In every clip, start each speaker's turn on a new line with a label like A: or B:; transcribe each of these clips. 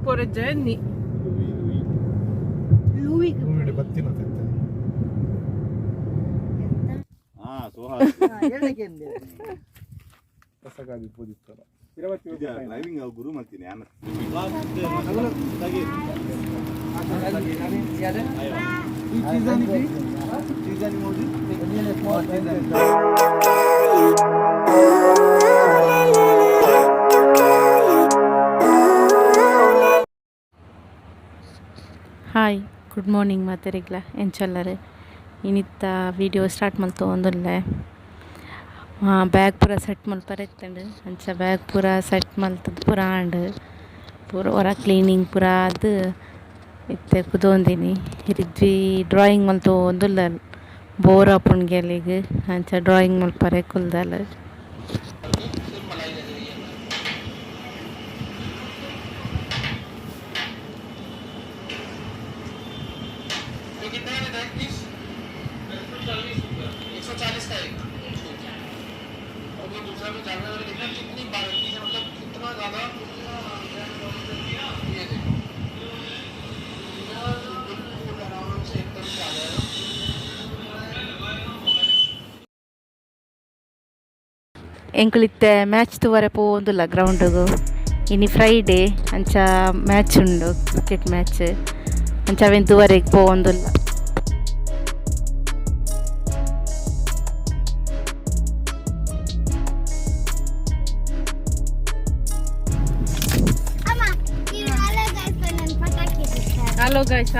A: for a journey.
B: Louis.
C: bathi na tette.
D: So hard.
C: Kasagadi podittara.
D: Driving a guru matine.
E: Hi good morning ಮಾತರಿಗ್ಲ ಎಂಚಲ್ಲರೆ ಇನ್ನಿತ್ತ video start ಮಲ್ತು ಒಂದೊಲ್ಲೆ bag ಪೂರ set ಮಲ್ಪರೆ ಇತ್ತಂಡು ಅಂಚ ಬ್ಯಾಗ್ ಪೂರ ಸೆಟ್ ಮಲ್ತದ್ದು ಪೂರ ಆಂಡ್ ಪೂರ ಹೊರ ಕ್ಲೀನಿಂಗ್ ಪೂರ ಅದು ಇತ್ತೆ ಕುದೊಂದಿನಿ ರಿದ್ವಿ ಡ್ರಾಯಿಂಗ್ ಮಲ್ತು ಒಂದುಲ್ಲ ಬೋರ್ ಆಪುಣ್ಗೆಲಿಗೆ ಅಂಚ ಡ್ರಾಯಿಂಗ್ ಮಲ್ಪರೆ ಕುಲ್ದಲ್ಲ ಎಂಕುಲಿತ್ತೆ ಮ್ಯಾಚ್ ತೂವರೆ ಪೋಂದುಲ್ಲ ಗ್ರೌಂಡ್ಗು ಇನ್ನು ಫ್ರೈಡೇ ಅಂಚ ಮ್ಯಾಚ್ ಉಂಡು ಕ್ರಿಕೆಟ್ ಮ್ಯಾಚ್ ಅಂಚ ಅವೆನ್ ತೂವರೆಗೆ ಪೋಂದುಲ್ಲ Hello guys,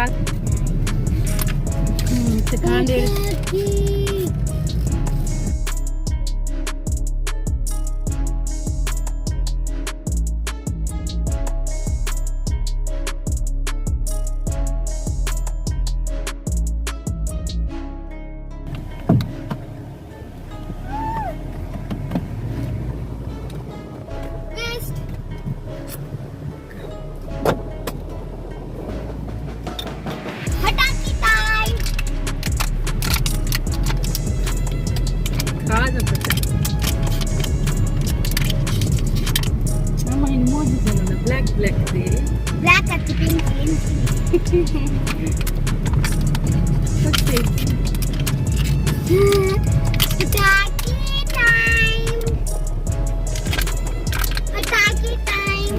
B: Black at the pink.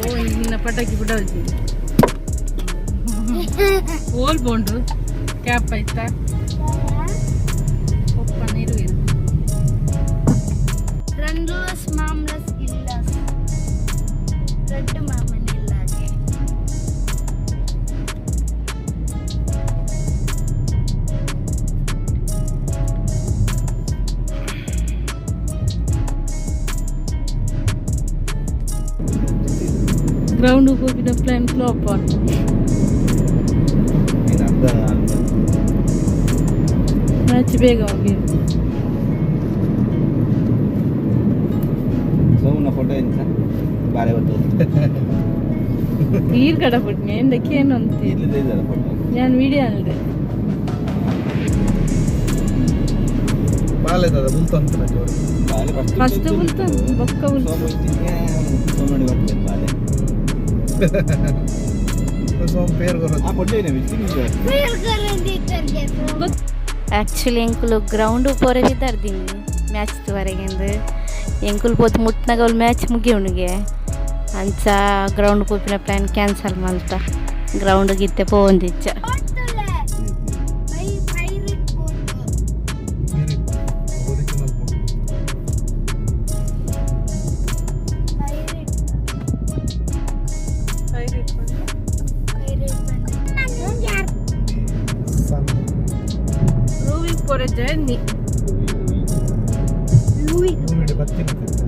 A: Oh, inna pataki bidaji. All bondu. Cap aita. Open iru iru.
B: Randus mamlas illas. Red maman illage.
A: Ground ಹೋಗಿದ plan flap ಆಯ್ತು match ಬೇಗ ಹೋಗಿ
D: ಸೋಮನ photo ಎಂತ ಬಾರೆ ಬರ್ತದೆ
A: ನೀರು ಕಡಬಿಟ್ನೆ ಎಂದಕ್ಕೆ ಏನು ಅಂತ ನಾನು ವಿಡಿಯೋ ಅಲ್ದೆ
C: ಬಾಲೆ ದಾದ ಮುಂತ ಅಂತ
A: ಫಸ್ಟ್ ಮುಂತ ಬೊಕ್ಕ ಮುಂತ
D: ಸೋಮಡಿ ಬರ್ತದೆ ಬಾಲೆ
E: ಆ್ಯಕ್ಚುಲಿ ಎಂಕುಲು ಗ್ರೌಂಡು ಪೋರೆ ಬಿದ್ದಾರ್ದಿನಿ ಮ್ಯಾಚ್ ವರೆಗೆಂದು ಎಂಕುಲು ಪೋತು ಮುಟ್ನಾಗ ಅವ್ಳು ಮ್ಯಾಚ್ ಮುಗಿಯುಣಿಗೆ ಅಂಚ ಗ್ರೌಂಡ್ ಪೋಪಿನ ಪ್ಲ್ಯಾನ್ ಕ್ಯಾನ್ಸಲ್ ಮಲ್ತ ಗ್ರೌಂಡ್ಗೆ ಇತ್ತೆ ಪೋಂದಿಚ್ಚ
A: for a journey.
B: Louis.
C: bathi na tette.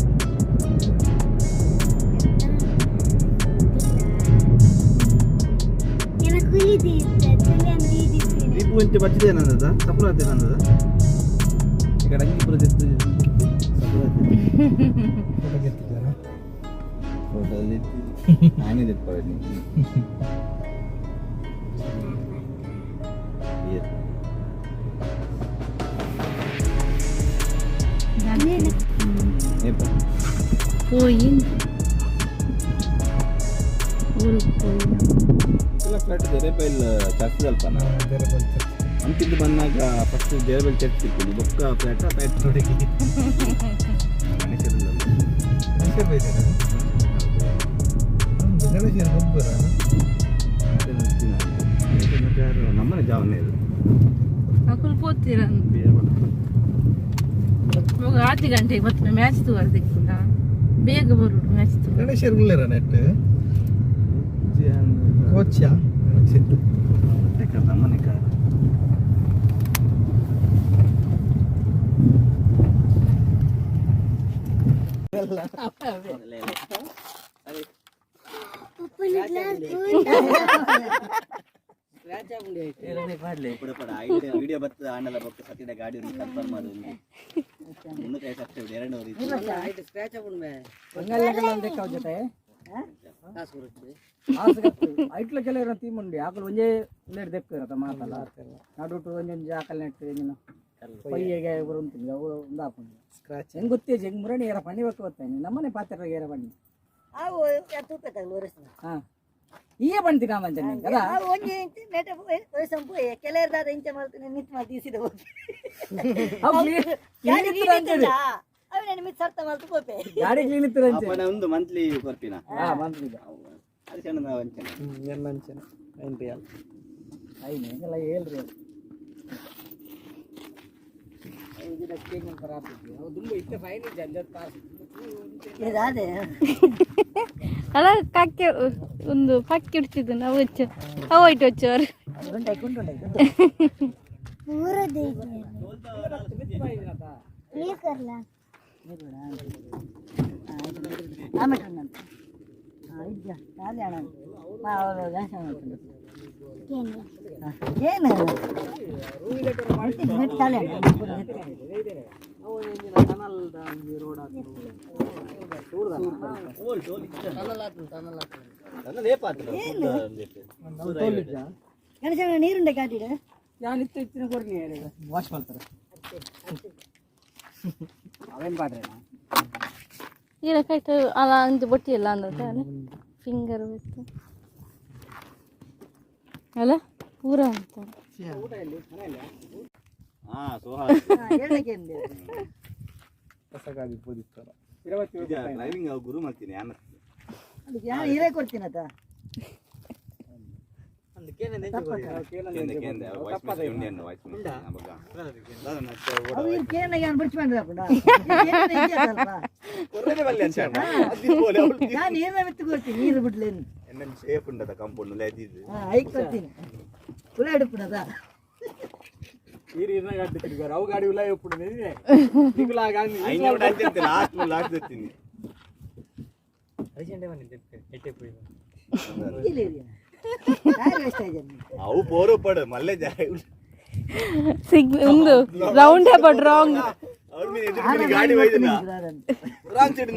B: Yana kuli dite, tuli andi dite.
D: Ibu ente bathi denada, sapura denada. Ikkada angi pura dettu sapura dettu.
C: Photo gettidara.
D: Photo dettu. Nani dettu parani. Iya.
E: Poyin. Urudhu.
D: Muscat Derebail church ಅಲ್ಪನ ಅಂತಿದ್ದು ಬಂದಾಗ first Derebail church ಸಿಕ್ಕಿದ್ದು ಬೊಕ್ಕ ಪೇಟ ನೋಡಿಗೆ ಮನುಷ್ಯರಿಲ್ಲ ನಮ್ಮನೆ ಜಾವನೇ ಇದು
A: ಅಕುಲ್ ಪೋತೀರ ಇವಾಗ 8 ಗಂಟೆಗೆ ಮತ್ತೆ ಮ್ಯಾಚ್ ತೋರ್ದಿಕ್ಕಿಲ್ಲ ಬೇಗ ಬರುದು ಮ್ಯಾಚ್
C: ಗಣೇಶರ್ಗುಳ್ಳೇರ ನೆಟ್ ಕೋಚ
D: ನಮ್ಮನೆ ಕಾರ್ ವಿಡಿಯೋ ಬರ್ತದೆ ಆಂಡಲ ಬೊಕ್ಕ ಸತ್ತಿದ ಗಾಡಿ ಕನ್ಫರ್ಮ್ ಮಾಡು ಮುನ್ನೂರ 2
F: ಸ್ಕ್ರಾಚ್ ಆಗ್ಬಿಡ್ಮೆ ಐಟ್ಲ ಕೆಲವರು ತೀಮುಂಡಿ ಆಕಲು ಒಂದೇ ಒಂದೆರಡು ದೆಕ್ಕು ಇರತ್ತ ಮಾತಲ್ಲ ನಡುಟು ಒಂದೊಂದು ಆಕಲ್ ನೆಟ್ಟು ಏನು ಪೈಯಗೆ ಇವರು ఉంటుంది ಅವು ಒಂದು ಹಾಕೊಂಡು ಸ್ಕ್ರಾಚ್ ಹೆಂಗೆ ಗೊತ್ತೇ ಹೆಂಗೆ ಮುರಣಿ ಏರ ಪಣ್ಣಿ ಬೇಕು ಗೊತ್ತಾನೆ ನಮ್ಮನೆ ಪಾತ್ರೆ ಏರ ಪಣ್ಣಿ ಹಾಂ ಈಯೇ ಪಣ್ತಿ ಕಾಮಂಚ కదా
B: ಕೆಲರ್ದಾದ ಇಂಚ ಮಾಡ್ತೀನಿ ನಿಂತು ಮಾಡಿ తీసిದ
F: ಗಾಡಿ ಕ್ಲೀನ್ ಇತ್ತು
D: ಒಂದು ಮಂತ್ಲಿ ಕೊರ್ಪಿನ
F: ಮಂತ್ಲಿ
D: ಅದು ಚೆನ್ನ ವಂಚನೆ
C: ಎನ್ನಂಚನ ಎಂಟ್ರಿಯಲ್
F: ಐದು ಎಲ್ಲ ಹೇಳ್ರಿ ಇದಕ್ಕೆ ಅವು ತುಂಬ ಇಷ್ಟ ಫೈನ್ ಜಂಜತ್ ಪಾಸ್
A: ಅಲ್ಲ ಕಕ್ಕೆ ಒಂದು ಪಕ್ಕಿ ಇಡ್ತಿದ್ದು ನಾವು ಅವು ಇಟ್ಟು వచ్చారు
B: ಏನು ನೀರುಂಡೆ ಕಾಟಿಡ
F: ಯಾನಿತ್ತು ಇತ್ತಿನ ಕೊರ್ನಿ ವಾಶ್ ಮಾಡ್ತಾರೆ ಅವೇನು ಪಾತ್ರೆ
A: ಇಲ್ಲ ಕೈಟ್ ಅಲ್ಲ ಅಂದು ಬೊಟ್ಟಿ ಎಲ್ಲ ಅಂದ್ರೆ ಫಿಂಗರ್ ಬಿತ್ತು ಅಲ್ಲ ಪೂರ ಅಂತ
F: ಊಟ ಎಲ್ಲಿ ಮನೆಯಲ್ಲ
C: ಕಸಗಾದಿ ಪೂಜಿಸ್ತಾರ
D: ಡ್ರೈವಿಂಗ್ ಗುರು ಮಾಡ್ತೀನಿ
B: ಅದಕ್ಕೆ ಯಾರು ಹಿರೇ ಕೊಡ್ತೀನತ್ತ ಕೇರಳಗೆ ಬಿಡ್ಚಿ ಮಾಡ್ರಪ್ಪ ನಾನು ನೀರ ಬಿತ್ತು ಕೊಡ್ತೀನಿ ನೀರು ಬಿಡ್ಲೇನು
D: ಸೇಫ್ ಉಂಟದ ಕಂಪೌಂಡ್
B: ಐಕ್ ಕೊಡ್ತೀನಿ ಕುಲ ಹಿಡಿಪುಡದ
F: ನೀರಿನ ಗಾಡಿ ತಿರುಗಾರ ಅವು ಗಾಡಿ ಉಲ್ಲ ಎప్పుడు
D: ಅವು ಬೋರು ಪಡು ಮಲ್ಲೆ
A: ಒಂದು ರೌಂಡ್ ಅಬೌಟ್ ರಾಂಗ್
D: ಗಾಡಿ ರಾಂಗ್ ಸೈಡ್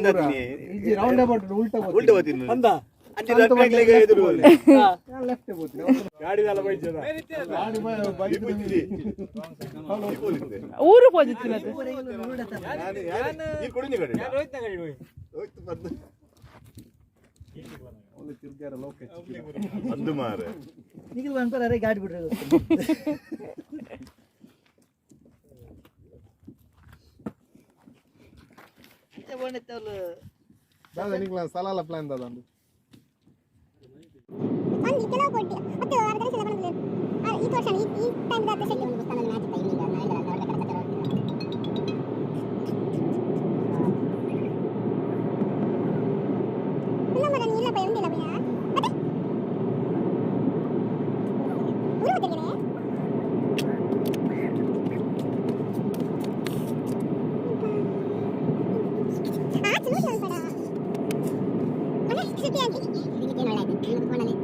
C: ರೌಂಡ್ ಅಬೌಟ್ ಉಲ್ಟಾ
D: ಉಲ್ಟ ಹೋಗ್ತೀನಿ
A: ಊರು ಪೋಜಿತ್ತಿನ
B: ಗಾಡಿ ಬಿಡ್ರಿ
C: ಸಲಾಲ ಪ್ಲಾನ್ ದಾದಂಡು
B: ಒಂದು ಕೆಲವು ಕೊಟ್ಟಿ ಮತ್ತೆ ಅರ್ಧಕ್ಕೆ ಸಲ ಬಂದಿಲ್ಲ ಈ ವರ್ಷ ಈ ಟೈಮ್ ದಾಗ ಸೆಟ್ ಒಂದು ಸ್ಥಾನದಲ್ಲಿ ಮ್ಯಾಚ್ ಇತ್ತು ಇಲ್ಲಿ ನಾನು ಇಲ್ಲ ಅವರ ಕಡೆ ಇಲ್ಲ ಮರ ಇಲ್ಲ ಬೈ ಒಂದಿಲ್ಲ ಬೈ ಮತ್ತೆ ಊರು ಹೋಗಿದ್ರೆ ಚಲೋ ಚಲೋ ಬಡ ಅಣ್ಣ ಸಿಟಿ ಆಂಟಿ ಇದಕ್ಕೆ ನೋಡಾಯ್ತು ನೀವು ಕೊಂಡನೆ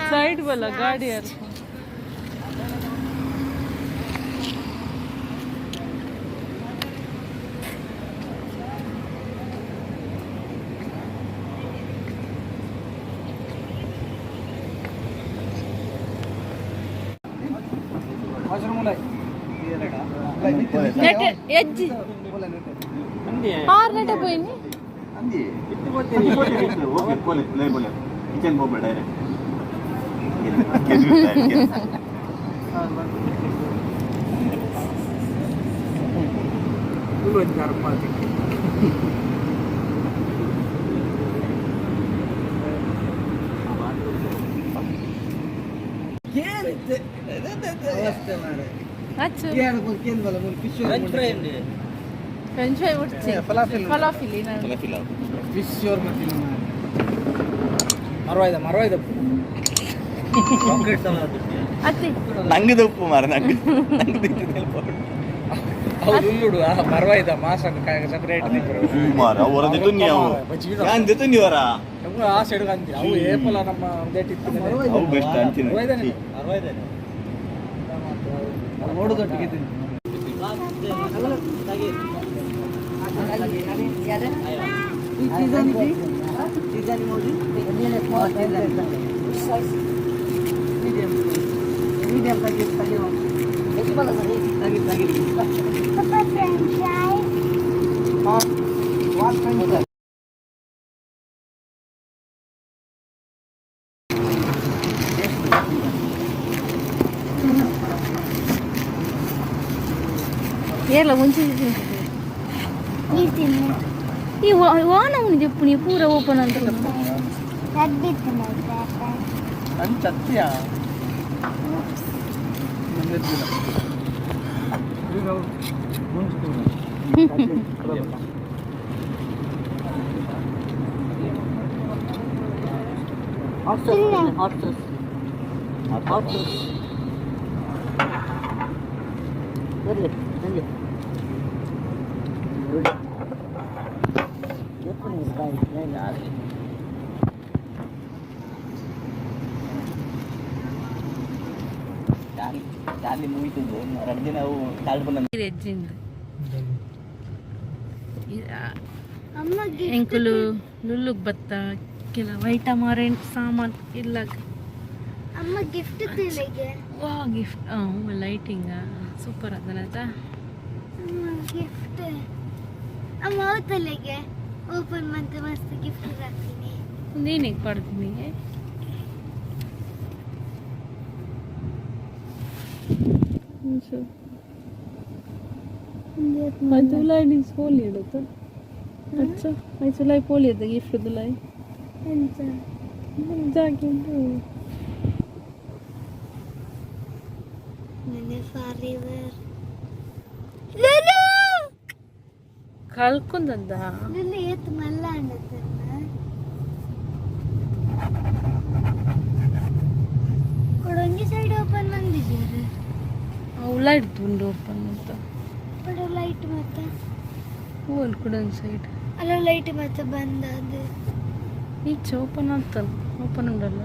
A: साइड वाला गाड़ी यार ನೆಟ್ ಎಜ್ಜಿ 6 ನೆಟ పోయింది
D: ಕಿಚನ್ ಹೋಗ್ಬೇಡ
A: ಅಚ್ಚು ಫ್ರೆಂಚ್ ಫ್ರೈ ಬಿಡ್ತಿ ಫಲಾಫಿಲ್
C: ಫಿಶ್ ಶೋರ್ಮ
F: ಮರವಾಯ್ದ
A: ಅತ್ತಿ
D: ನಂಗದು ಉಪ್ಪು ಮಾರ ನಂಗೆ
F: ಹೌದು ಮರವಾಯ್ದ ಮಾಸ ಸಪರೇಟ್
D: ಮಾರ ಹೊರದಿಟ್ಟು ನೀವು ನಾನು ಜೊತೆ ನೀವರ
F: ಆ ಸೈಡ್ ಅಂತೀವಿ ಅವು ಏಪಲ ನಮ್ಮ
D: ಅವು ಬೆಸ್ಟ್ ಅಂತೀನಿ
C: ನೋಡೋದೊಟ್ಟಿಗೆ
A: ఏర్ల ముంచి ఈ వాన ఉంది చెప్పు నీ పూర ఓపెన్ అంత
C: ಚತ್ಯ
D: ಚಾರ್ಲಿ ಮುಗಿತಿದ್ದು 2 ದಿನ ಅವು ಕಾಲ್ಡ್ ಬಂದ
A: ఎజ్జింది ಎಂಕುಲು ಲುಲ್ಲುಗ್ ಬತ್ತ ಕೆಲ ವೈಟಮಾರೆಂಟ್ ಸಾಮಾನ್ ಇಲ್ಲ
B: ಅಮ್ಮ ಗಿಫ್ಟ್ ತಿಲ್ಲಿಗೆ
A: ವಾ ಗಿಫ್ಟ್ ಲೈಟಿಂಗ್ ಸೂಪರ್ ಅದನತ
B: ಅಮ್ಮ ಗಿಫ್ಟ್ ಅಮ್ಮ ಅವತ್ತಲ್ಲಿಗೆ ಓಪನ್ ಮತ್ತೆ ಮಸ್ತ್ ಗಿಫ್ಟ್ ಹಾಕ್ತೀನಿ
A: ನೀನಿಗೆ ಪಡ್ತೀನಿ तुला पोली येत अच्छा तुला पोली येतं गिफ्ट तुला जागी ಕಳ್ಕೊಂಡಂದ
B: ಏತ್ ಮಲ್ಲ ಕೊಡಂಗಿ ಸೈಡ್ ಓಪನ್ ಬಂದಿದ್ದೀರಿ
A: ಲೈಟ್ ತುಂಡು ಓಪನ್ ಅಂತ
B: ಲೈಟ್ ಮತ್ತೆ
A: ಹೋಲ್ ಕುಡಂಗ್ ಸೈಡ್
B: ಅಲ್ಲ ಲೈಟ್ ಮತ್ತೆ ಬಂದ ಅದು
A: ಈಚೆ ಓಪನ್ ಆಗ್ತಲ್ಲ ಓಪನ್ ಉಂಡಲ್ಲ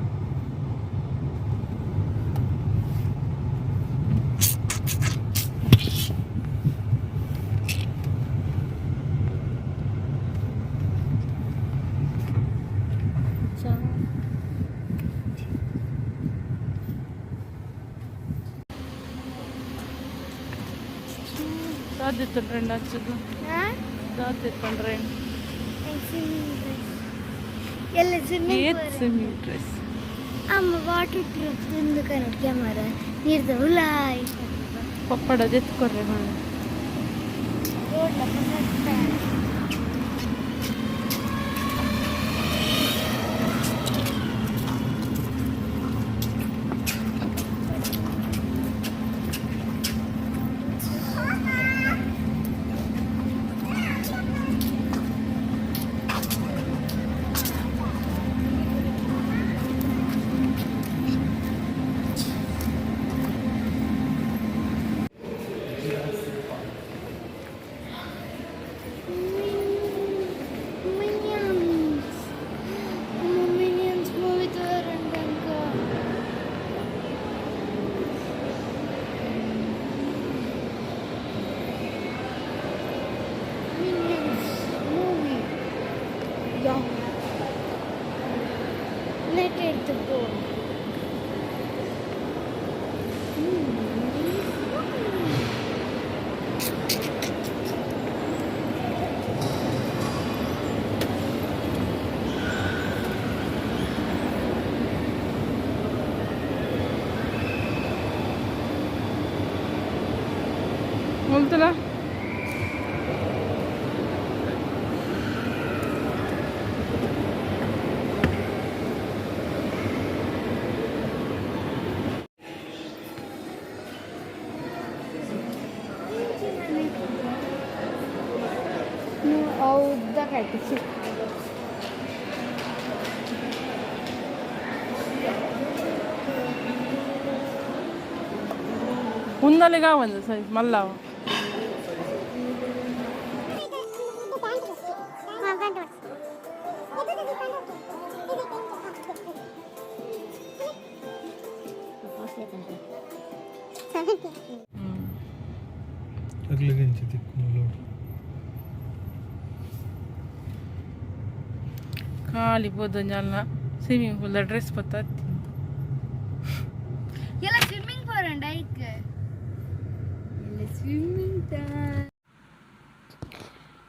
A: ಸಾಧ್ಯತಂಡ್ರೆ ಹಚ್ಚದು ಸಾಧ್ಯತಂಡ್ರೆ
B: ಎಲ್ಲ
A: ಸ್ವಿಮ್ಮಿಂಗ್ ಡ್ರೆಸ್
B: ಅಮ್ಮ ವಾಟರ್ ಪ್ರೂಫ್ ತಂದು ಕನ್ನಡ ಕ್ಯಾಮರಾ ನೀರ್ದ ಹುಲಾಯ್
A: ಪಪ್ಪಡ ಎತ್ಕೊಡ್ರೆ ಮಾಡಿ ಮಲ್ತಲ ಉದ್ದ ಕಟ್ಟಿಸಿ ಉನ್ನಲ್ಲಿಗ ಒಂದು ಸೈಜ್ ಮಲ್ಲವ ಖಾಲಿ ಬೋದಂಜಲ್ನ ಸ್ವಿಮ್ಮಿಂಗ್ ಪೂಲ್ ಡ್ರೆಸ್ ಬತ್ತತ್ತಿ
B: ಎಲ್ಲ ಸ್ವಿಮ್ಮಿಂಗ್ ಪೂಲ್ ಐಕ್ ಸ್ವಿಮ್ಮಿಂಗ್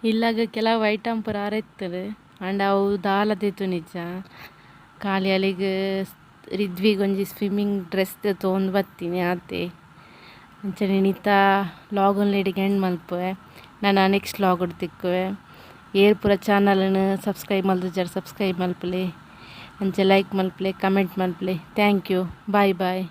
E: ಇಲ್ಲಾಗ ಕೆಲವು ಐಟಮ್ ಪೂರ ಅರೆತ್ತರು ಅಂಡ್ ಅವು ದಾಲದಿತ್ತು ನಿಜ ಖಾಲಿ ಅಲ್ಲಿಗೆ ರಿದ್ವಿಗೆ ಒಂಜಿ ಸ್ವಿಮ್ಮಿಂಗ್ ಡ್ರೆಸ್ ತೊಗೊಂಡು ಬರ್ತೀನಿ ಆತೆ ಅಂಚನೆ ನಿತ ಲಾಗನ್ ಲೇಡಿಗೆ ಎಂಡ್ ಮಲ್ಪುವೆ ನಾನು ನೆಕ್ಸ್ಟ್ ಲಾಗ್ ತಿಕ್ಕುವೆ ಏರ್ ಪೂರ ಚಾನಲ್ನ ಸಬ್ಸ್ಕ್ರೈಬ್ ಮಲ್ದಿದ್ದಾರೆ ಸಬ್ಸ್ಕ್ರೈಬ್ ಮಲ್ಪಲೆ ಅಂಚೆ ಲೈಕ್ ಮಲ್ಪಲೆ ಕಮೆಂಟ್ ಮಲ್ಪಲೆ ಥ್ಯಾಂಕ್ ಯು ಬಾಯ್ ಬಾಯ್